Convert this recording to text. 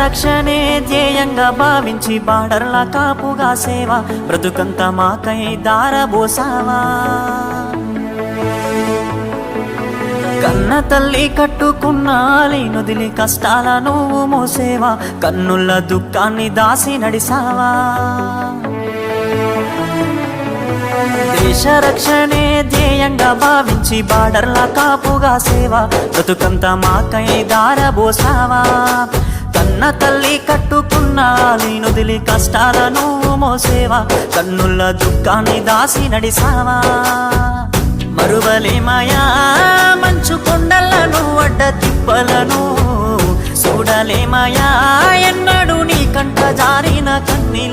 రక్షణే ధ్యేయంగా భావించి బార్డర్ల కాపుగా సేవ బ్రతుకంత మాకై దారబోసావా. కన్న తల్లి కట్టుకున్న లేనుదిలి కష్టాల నువ్వు మోసేవా, కన్నుల దుఃఖాన్ని దాసి నడిసావా. దేశ రక్షణే ధ్యేయంగా భావించి బార్డర్ల కాపుగా సేవ బ్రతుకంత మాకై దారబోసావా. కన్న తల్లి కట్టుకున్న లేనుదిలి కష్టాల నువ్వు మోసేవా, కన్నుల దుఃఖాన్ని దాసి నడిసావా. మరువలేమయా మంచు కొండలను అడ్డ తిప్పలను, చూడలేమయా ఎన్నడూ నీ కంట జారిన కన్నీల